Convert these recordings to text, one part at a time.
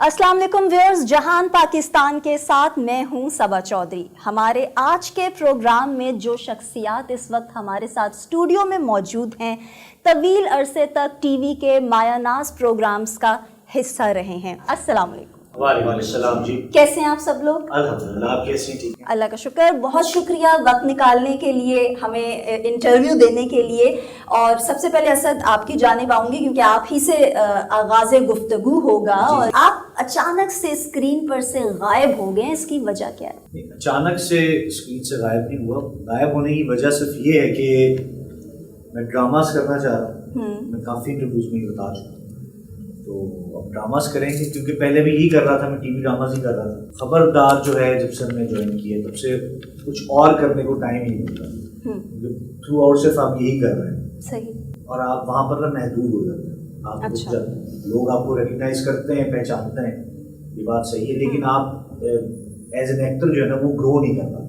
अस्सलाम वालेकुम व्यूअर्स, जहान पाकिस्तान के साथ मैं हूं सबा चौधरी। हमारे आज के प्रोग्राम में जो शख्सियात इस वक्त हमारे साथ स्टूडियो में मौजूद हैं, तवील अरसे तक टीवी के मायानाज प्रोग्राम्स का हिस्सा रहे हैं। अस्सलाम वालेकुम। वालेकुम सलाम जी। कैसे हैं आप सब लोग? अल्हम्दुलिल्लाह, आप कैसे हैं? ठीक है, अल्लाह का शुक्र। बहुत शुक्रिया वक्त निकालने के लिए, हमें इंटरव्यू देने के लिए। और सबसे पहले असद आपकी जानिब आऊंगी क्योंकि आप ही से आगाज गुफ्तगू होगा। और आप अचानक से स्क्रीन पर से गायब हो गए, इसकी वजह क्या है? अचानक से स्क्रीन से गायब नहीं हुआ। गायब होने की वजह सिर्फ ये है कि मैं ड्रामास करना चाह रहा हूँ। मैं काफ़ी इंटरव्यूज में बता चुका हूँ, तो अब ड्रामास करेंगे क्योंकि पहले भी यही कर रहा था, मैं टीवी ड्रामास ही कर रहा था। खबरदार जो है, जब से हमने ज्वाइन किया तब से कुछ और करने को टाइम ही नहीं मिलता। थ्रू आउट सिर्फ आप यही कर रहे हैं। सही। और आप वहाँ पर ना महदूद हो जाते हैं। आप अच्छा। जब लोग आपको रिकग्नाइज करते हैं, पहचानते हैं, ये बात सही है, लेकिन आप एज एन एक्टर जो है ना वो ग्रो नहीं कर पाते।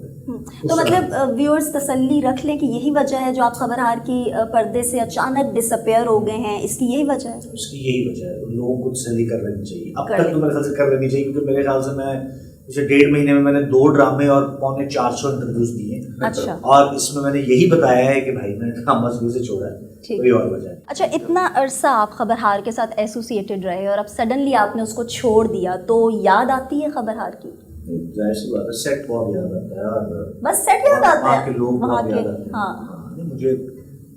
तो मतलब व्यूअर्स तसल्ली रख लें कि यही वजह है जो आप खबरहार की पर्दे से अचानक डिसअपेयर हो गए हैं, इसकी यही वजह है? उसकी यही वजह है। उन लोगों को तसल्ली कर लेनी चाहिए। अब तक तो मेरे ख्याल से कर लेनी चाहिए, क्योंकि मेरे ख्याल से मैं पिछले 1.5 महीने में मैंने 2 ड्रामे और 450 इंटरव्यूज दिए। अच्छा। और इसमें मैंने यही बताया है कि भाई मैंने ड्रामा से छोड़ा है, कोई और वजह है। अच्छा, इतना अरसा आप खबरहार के साथ एसोसिएटेड रहे और अब सडनली आपने उसको छोड़ दिया, तो याद आती है खबरहार की? जाहिर सी बात है, सेट बहुत याद आता है। और बस सेट याद आता है, वहाँ के लोग बहुत याद आते हैं। हाँ। मुझे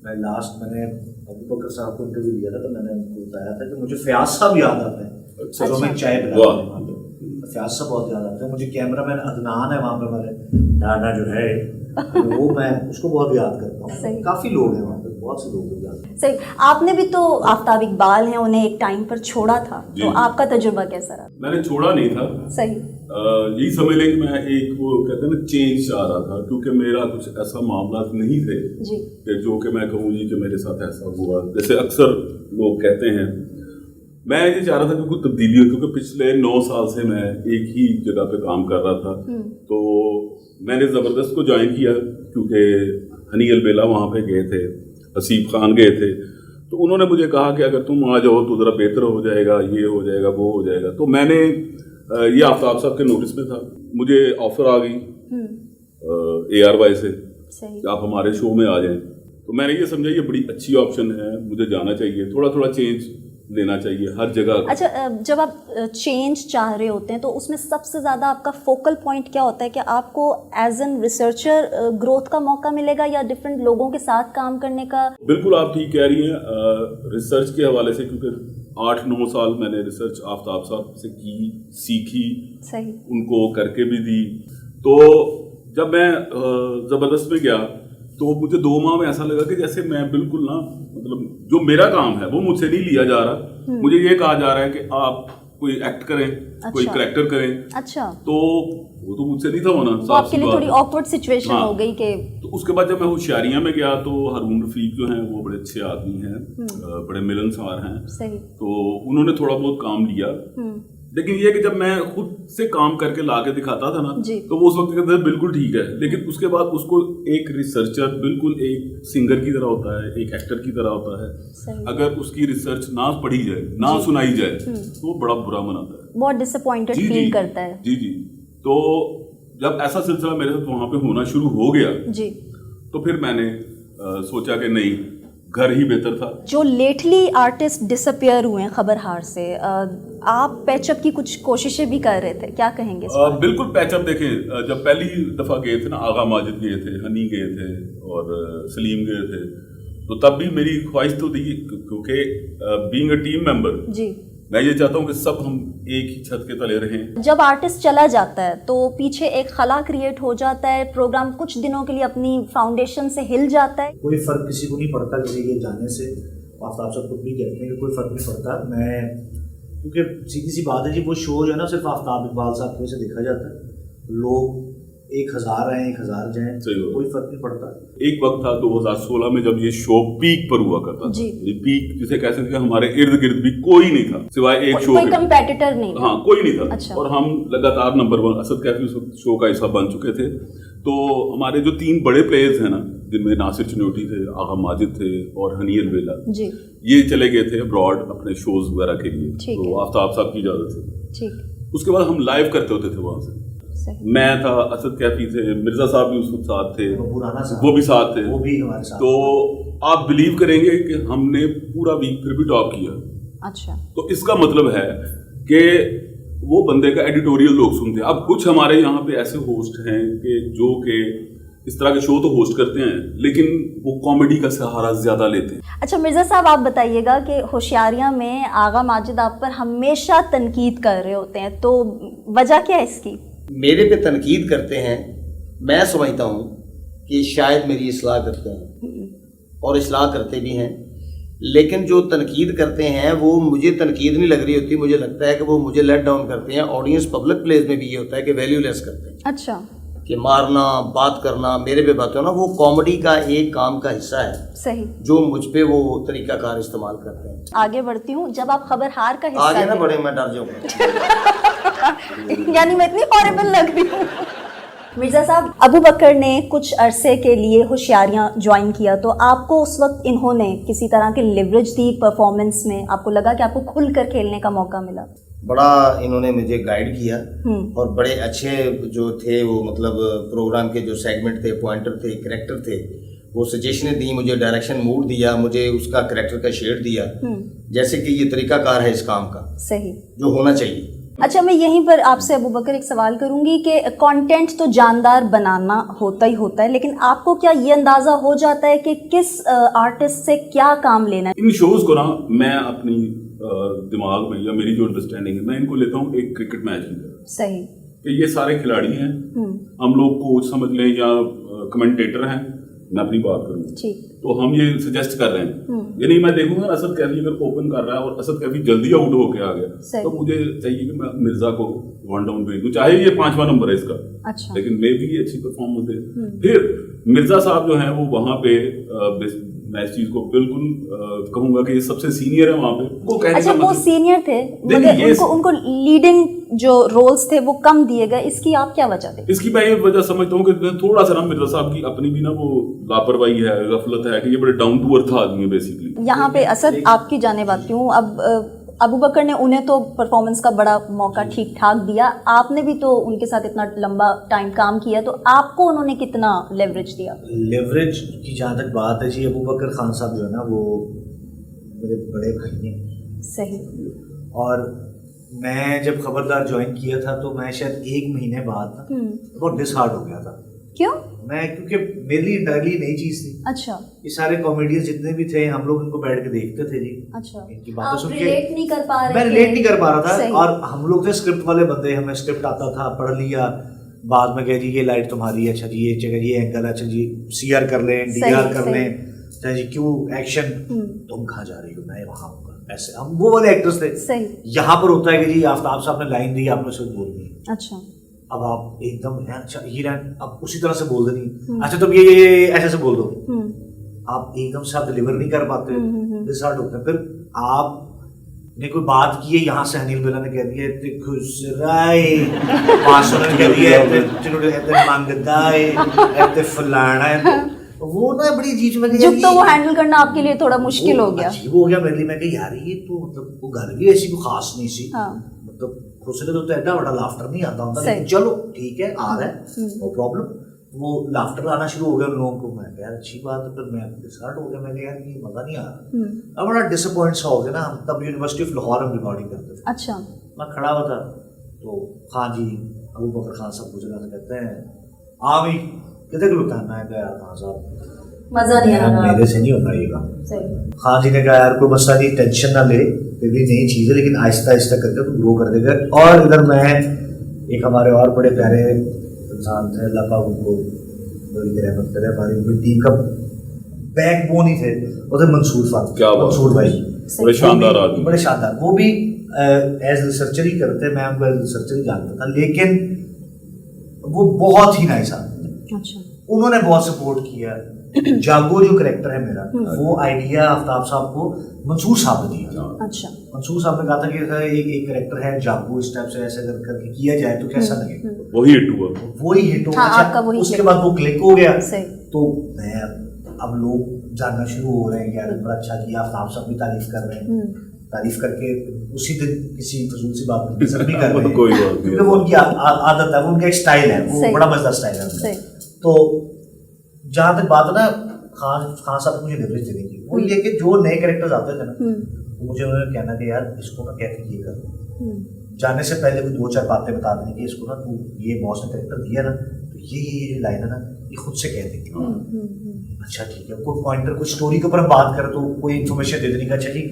मैंने अबू बकर साहब को इंटरव्यू दिया था, तो मैंने उनको बताया था कि मुझे फयाज साहब याद आते हैं। अच्छा। तो मैं चाय पिलाता हूँ वहाँ पे, फयाज साहब बहुत याद आते हैं मुझे। कैमरामैन अदनान है वहाँ पे, हमारे नाना जो है वो, मैं उसको बहुत याद करता हूँ। काफ़ी लोग हैं वहाँ पे, बहुत से लोग याद। सही। आपने भी तो आफ्ताब इकबाल हैं, उन्हें एक टाइम पर छोड़ा था, तो आपका तजुर्बा कैसा रहा? मैंने छोड़ा नहीं था। सही। यही समझ लें कि मैं एक, वो कहते हैं ना, चेंज चाह रहा था, क्योंकि मेरा कुछ ऐसा मामला नहीं थे जी कि जो कि मैं कहूँ जी कि मेरे साथ ऐसा हुआ। जैसे अक्सर लोग कहते हैं, मैं ये चाह रहा था कि कुछ तब्दीली हो, क्योंकि पिछले 9 साल से मैं एक ही जगह पे काम कर रहा था। तो मैंने ज़बरदस्त को ज्वाइन किया क्योंकि हनी अलबेला वहाँ पे गए थे, हसीब खान गए थे, तो उन्होंने मुझे कहा कि अगर तुम आ जाओ तो ज़रा बेहतर हो जाएगा, ये हो जाएगा, वो हो जाएगा। तो मैंने ये आफ्ताब साहब के नोटिस में था, मुझे ऑफर आ गई ARY से कि आप हमारे शो में आ जाएं। तो मैंने ये समझा ये बड़ी अच्छी ऑप्शन है, मुझे जाना चाहिए, थोड़ा थोड़ा चेंज लेना चाहिए हर जगह। अच्छा, जब आप चेंज चाह रहे होते हैं तो उसमें सबसे ज़्यादा आपका फोकल पॉइंट क्या होता है कि आपको एज एन रिसर्चर ग्रोथ का मौका मिलेगा या डिफरेंट लोगों के साथ काम करने का? बिल्कुल आप ठीक कह रही हैं। रिसर्च के हवाले से, क्योंकि 8-9 साल मैंने रिसर्च आफ्ताब साहब से की, सीखी, सही, उनको करके भी दी। तो जब मैं ज़बरदस्त में गया तो मुझे 2 माह में ऐसा लगा कि जैसे मैं बिल्कुल ना, मतलब जो मेरा काम है वो मुझसे नहीं लिया जा रहा। मुझे ये कहा जा रहा है कि आप कोई एक्ट करें। अच्छा। कोई करैक्टर करें। अच्छा। तो वो तो मुझसे नहीं था होना। तो आपके लिए थोड़ी ऑकवर्ड सिचुएशन हो गई कि। तो उसके बाद जब मैं होशियारियां में गया तो हारून रफीक जो हैं वो बड़े अच्छे आदमी हैं, बड़े मिलनसार हैं। सही। तो उन्होंने थोड़ा बहुत काम लिया, लेकिन ये कि जब मैं खुद से काम करके ला के दिखाता था ना, तो वो उस वक्त कहते थे बिल्कुल ठीक है, लेकिन उसके बाद उसको एक रिसर्चर बिल्कुल एक सिंगर की तरह होता है, एक एक्टर की तरह होता है। अगर उसकी रिसर्च ना पढ़ी जाए, ना सुनाई जाए, तो वो बड़ा बुरा मनाता है, बहुत डिसअपॉइंटेड फील करता है। जी जी। तो जब ऐसा सिलसिला मेरे साथ वहाँ पे होना शुरू हो गया जी, तो फिर मैंने सोचा कि नहीं, घर ही बेहतर था। जो लेटली आर्टिस्ट डिसअपियर हुए हैं खबरहार से, आप पैचअप की कुछ कोशिशें भी कर रहे थे, क्या कहेंगे? बिल्कुल पैचअप। देखें, जब पहली दफ़ा गए थे ना, आगा माजिद गए थे, हनी गए थे और सलीम गए थे, तो तब भी मेरी ख्वाहिश तो थी, क्योंकि बीइंग अ टीम मेंबर जी, मैं ये चाहता हूँ कि सब हम एक ही छत के तले रहें। जब आर्टिस्ट चला जाता है तो पीछे एक खला क्रिएट हो जाता है, प्रोग्राम कुछ दिनों के लिए अपनी फाउंडेशन से हिल जाता है। कोई फर्क किसी को नहीं पड़ता किसी के जाने से। आफ्ताब साहब खुद भी कहते हैं कि कोई फर्क नहीं पड़ता। मैं, क्योंकि सीधी सी बात है जी, वो शो जो है ना सिर्फ आफ्ताब इकबाल साहब की वजह से देखा जाता है। लोग 1000 आए, 1000 जाएं, कोई फर्क नहीं पड़ता। एक वक्त था 2016 में जब ये शो पीक पर हुआ करता था। पीक जिसे कह सकते हैं, हमारे इर्द गिर्द भी कोई नहीं था सिवाय एक शो, कोई कंपेटिटर नहीं। हाँ, कोई नहीं था। अच्छा। और हम लगातार नंबर 1 असद कैफी शो का हिस्सा बन चुके थे। तो हमारे जो 3 बड़े प्लेयर्स हैं ना, जिनमें नासिर चनोटी थे, आगा माजिद थे और हनीर वेला जी ये चले गए थे अब्रॉड अपने शोज वगैरह के लिए, ठीक तो है। आफ्ताब साहब की इजाज़त से। ठीक उसके बाद हम लाइव करते होते थे वहाँ से, सही मैं था, असद कैफी थे, मिर्जा साहब भी उस वक्त साथ थे, वो पुराना साहब, वो भी साथ थे, वो भी हमारे साथ। तो आप बिलीव करेंगे कि हमने पूरा वीक फिर भी टॉप किया। अच्छा तो इसका मतलब है कि वो बंदे का एडिटोरियल लोग सुनते हैं। अब कुछ हमारे यहाँ पे ऐसे होस्ट हैं कि जो कि इस तरह के शो तो होस्ट करते हैं लेकिन वो कॉमेडी का सहारा ज्यादा लेते हैं। अच्छा मिर्ज़ा साहब, आप बताइएगा कि होशियारियाँ में आगा माजिद आप पर हमेशा तनकीद कर रहे होते हैं, तो वजह क्या है इसकी? मेरे पे तनकीद करते हैं, मैं समझता हूँ कि शायद मेरी इस्लाह करते हैं और इस्लाह करते भी हैं, लेकिन जो तनकीद करते हैं वो मुझे तनकीद नहीं लग रही होती, मुझे लगता है कि वो मुझे लेट डाउन करते हैं। ऑडियंस पब्लिक प्लेस में भी ये होता है कि वैल्यूलेस करते हैं, अच्छा कि मारना, बात करना, मेरे पे बात करना, वो कॉमेडी का एक काम का हिस्सा है सही, जो मुझ पे वो तरीकाकार इस्तेमाल करते हैं। आगे बढ़ती हूँ। जब आप खबर हार का हिस्सा आगे ना थे- बढ़े, मैं डर जाऊँगा। यानी मैं इतनी हॉरिबल लग रही हूँ। मिर्ज़ा साहब, अबू बकर ने कुछ अरसे के लिए होशियारियाँ ज्वाइन किया, तो आपको उस वक्त इन्होंने किसी तरह की लिवरेज दी परफॉर्मेंस में? आपको लगा कि आपको खुलकर खेलने का मौका मिला? बड़ा इन्होंने मुझे गाइड किया और बड़े अच्छे जो थे वो मतलब प्रोग्राम के जो सेगमेंट थे, पॉइंटर थे, कैरेक्टर थे, वो सजेशनें दी मुझे, डायरेक्शन मूड दिया मुझे, उसका कैरेक्टर का शेड दिया, जैसे कि ये तरीकाकार है इस काम का सही जो होना चाहिए। अच्छा, मैं यहीं पर आपसे अबू बकर एक सवाल करूंगी कि कंटेंट तो जानदार बनाना होता ही होता है, लेकिन आपको क्या ये अंदाज़ा हो जाता है कि किस आर्टिस्ट से क्या काम लेना है? इन शोज को ना मैं अपनी दिमाग में या मेरी जो अंडरस्टैंडिंग है, मैं इनको लेता हूँ एक क्रिकेट मैच की तरह सही कि ये सारे खिलाड़ी हैं, हम लोग कोच समझ लें या कमेंटेटर हैं, मैं अपनी बात करूँ ठीक, तो हम ये सजेस्ट कर रहे हैं, यानी मैं देखूंगा असद कैफी अगर ओपन कर रहा है और असद कैफी जल्दी आउट होके आ गया तो मुझे चाहिए कि मैं मिर्जा को वन डाउन भेज दूं, चाहे ये 5वां नंबर है इसका, अच्छा लेकिन मे भी अच्छी परफॉर्मेंस दे। फिर मिर्जा साहब जो हैं वो वहाँ पे मैं इस चीज को बिल्कुल कहूंगा कि ये सबसे सीनियर है वहाँ पे, वो कहने अच्छा का वो मतलब सीनियर थे मगर उनको लीडिंग जो रोल्स थे वो कम दिए गए, इसकी आप क्या वजह देते? इसकी मैं ये वजह समझता हूँ कि थोड़ा सा ना मिर्जा साहब की अपनी भी ना वो लापरवाही है, गफलत है कि ये बड़े डाउन टू अर्थ आदमी है बेसिकली। यहाँ पे असद आपकी जाने बात क्यों, अब अबू बकर ने उन्हें तो परफॉर्मेंस का बड़ा मौका ठीक ठाक दिया, आपने भी तो उनके साथ इतना लंबा टाइम काम किया, तो आपको उन्होंने कितना लेवरेज दिया? लेवरेज की जहाँ तक बात है जी, अबू बकर खान साहब जो है ना वो मेरे बड़े भाई हैं। सही। और मैं जब खबरदार ज्वाइन किया था तो मैं शायद 1 महीने बाद ना बहुत डिसहार्ट हो गया था। क्यों? मैं क्योंकि मेरे लिए इंटायरली नई चीज़ थी। अच्छा ये सारे कॉमेडियंस जितने भी थे हम लोग इनको बैठ के देखते थे जी। अच्छा, इनकी बातें आप सुन के रिलेट नहीं कर पा रहे मैं थे? रिलेट नहीं कर पा रहा था। सही। और हम लोग थे स्क्रिप्ट वाले बंदे, हमें स्क्रिप्ट आता था, पढ़ लिया, बाद में कह जी ये लाइट तुम्हारी है, अच्छा जी ये जगह ये एंगल, अच्छा जी सीआर कर लें, डीआर कर लें, अच्छा जी क्यों एक्शन, तुम कहाँ जा रही हो, मैं वहाँ हूँ, ऐसे हम वो वाले एक्टर्स थे। सही। यहाँ पर होता है कि जी आफ्ताब साहब ने लाइन दी, आपने सिर्फ बोल दी, अच्छा अब आप एकदम अच्छा ये लाइन अब उसी तरह से बोल देनी, अच्छा तुम ये ऐसे से बोल दो, आप एकदम से आप डिलीवर नहीं कर पाते, डिसहार्ट होते हैं। फिर आपने कोई बात की है, यहाँ से अनिल बेला ने कह दिया ते खुसराई, मास्टर ने कह दिया ते मांगदाई, ते फलाना है, तो वो ना बड़ी अजीब में जब तो वो हैंडल करना आपके लिए थोड़ा मुश्किल हो गया। अजीब हो गया मेरे लिए। मैं कही यार ये तो मतलब वो घर भी ऐसी कोई खास नहीं सी, मतलब खुसरे तो एडा बड़ा लाफ्टर नहीं आता होता, लेकिन चलो ठीक है आ रहा है, नो प्रॉब्लम। वो लाफ्टर आना शुरू हो गया उन लोगों को, मैं यार अच्छी बात है। फिर मैं डिसहार्ट हो गया, मैंने यार ये मजा नहीं आ रहा, अब बड़ा डिसअपॉइंट सा हो गया ना। हम तब यूनिवर्सिटी ऑफ लाहौर में रिकॉर्डिंग करते थे। अच्छा, मैं खड़ा हुआ था तो खान जी अबू बकर खान साहब गुजरा से कहते हैं आमी कितने किलो था, मैं कहा यार खान साहब मजा नहीं आ रहा, मेरे से नहीं होता ये काम। सही। खान जी ने कहा यार कोई मसला नहीं, टेंशन ना ले, फिर भी नई चीज़ है लेकिन आहिस्ता आहिस्ता करके तो ग्रो कर देगा। और इधर मैं एक हमारे और बड़े प्यारे इंसान थे, अल्लाह पाक उनको बड़ी रहमत करे, हमारी पूरी टीम का बैकबोन ही थे, वो थे मंसूर फारूक, मंसूर भाई, बड़े शानदार आदमी, बड़े शानदार। वो भी एज रिसर्चर ही करते, मैं उनको एज रिसर्चर ही जानता था, लेकिन वो बहुत ही नाइस आदमी। अच्छा, उन्होंने बहुत सपोर्ट किया। जागो जो करेक्टर है मेरा, वो आइडिया आफ्ताब साहब को मंसूर साहब ने दिया। अच्छा, मंसूर साहब ने कहा था कि एक करेक्टर है जागो, इस टाइप से ऐसे करके किया जाए तो कैसा लगे, वही हिट हुआ, वही हिट हो हाँ, गया। आपका वही उसके hit। बाद वो क्लिक हो गया। सही। तो मैं अब लोग जानना शुरू हो रहे हैं कि यार बड़ा अच्छा किया, आफ्ताब साहब भी तारीफ कर रहे हैं, तारीफ करके उसी दिन किसी फजूल सी बात पर बेइज्जत नहीं कर रहे हैं, कोई बात नहीं, क्योंकि वो उनकी आदत है, वो उनका एक स्टाइल है, वो बड़ा मजेदार स्टाइल है उनका। तो जहाँ तक बात है ना खान साहब को मुझे लेवरेज देने की, वो ये कि जो नए कैरेक्टर्स आते थे ना, तो मुझे उन्होंने कहना कि यार इसको ना कैसे ये कर, जाने से पहले कोई 2-4 बातें बता देनी कि इसको ना तू ये बॉस ने कैरेक्टर दिया ना, तो ये लाइन है ना ये खुद से कह देंगे। अच्छा ठीक है, कोई पॉइंटर कुछ स्टोरी के ऊपर हम बात करें तो कोई इन्फॉर्मेशन दे देने का, अच्छा जी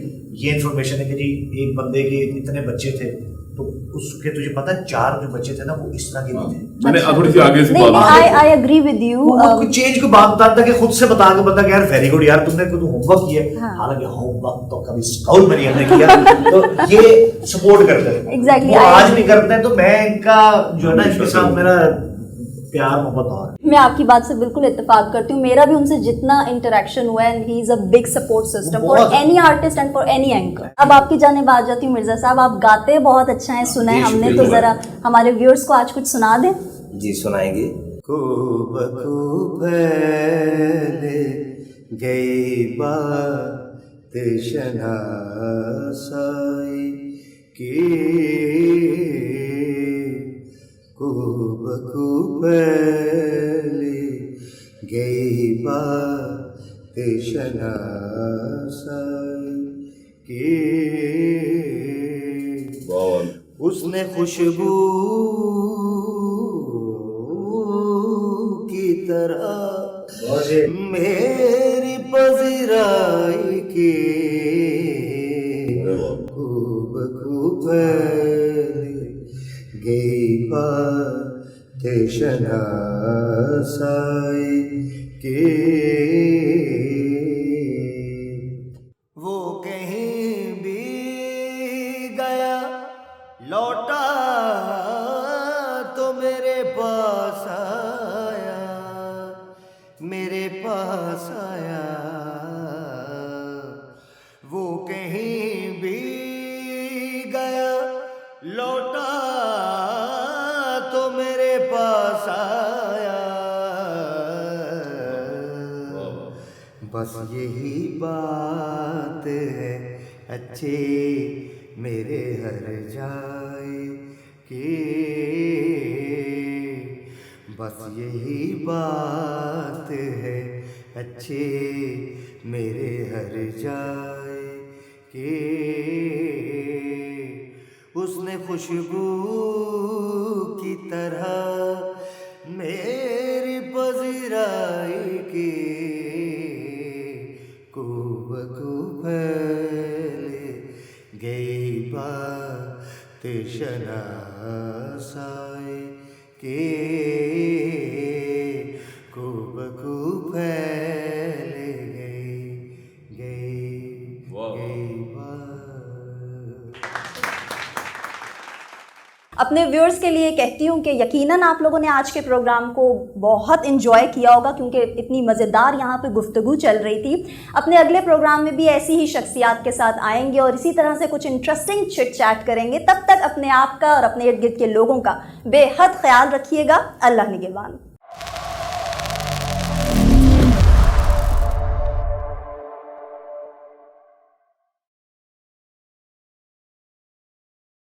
ये इन्फॉर्मेशन है कि जी एक बंदे के इतने बच्चे थे, तो उसके तुझे पता है 4 जो बच्चे थे ना वो इस तरह के भी थे। मैंने थोड़ी सी आगे से नहीं, बात I agree with you. वो चेंज को बात बताता कि खुद से बता के बंदा यार वेरी गुड यार तुमने कुछ होमवर्क किया, हालांकि होमवर्क तो कभी स्काउट में नहीं हमने किया, तो ये सपोर्ट करते हैं Exactly, वो आज भी करते हैं, तो मैं इनका जो है ना इनके साथ मेरा प्यार मोहब्बत और मैं आपकी बात से बिल्कुल इत्तेफाक करती हूँ, मेरा भी उनसे जितना इंटरेक्शन हुआ है, he is a big support system for any artist and for any anchor. अब आपकी जानिब आ जाती हूँ मिर्जा साहब, आप गाते बहुत अच्छा है, सुना है हमने, तो जरा हमारे व्यूअर्स को आज कुछ सुना दें। जी सुनाएंगे। खूब फैले गई बात शनासाई की, खूब फैले गई बात शनासाई की, उसने खुशबू की तरह मेरी पज़िराई की, खूब फैली गई बात शनासाई की, वो कहीं भी गया लौटा तो मेरे पास आया, मेरे पास आया, वो कहीं भी गया लौटा तो मेरे पास आया, बस यही बात है अच्छे मेरे हर जाए की, बस यही बात है अच्छे मेरे हर जाए की, उसने खुशबू की तरह मेरी पज़िराई की, खूब फैले गई बात शनासाई की, खूब फैले गई बात। अपने व्यूअर्स के लिए कहती हूँ कि यकीनन आप लोगों ने आज के प्रोग्राम को बहुत इंजॉय किया होगा, क्योंकि इतनी मज़ेदार यहाँ पे गुफ्तगू चल रही थी। अपने अगले प्रोग्राम में भी ऐसी ही शख्सियात के साथ आएंगे और इसी तरह से कुछ इंटरेस्टिंग चिट चैट करेंगे। तब तक अपने आप का और अपने इर्द गिर्द के लोगों का बेहद ख्याल रखिएगा। अल्लाह निगहबान।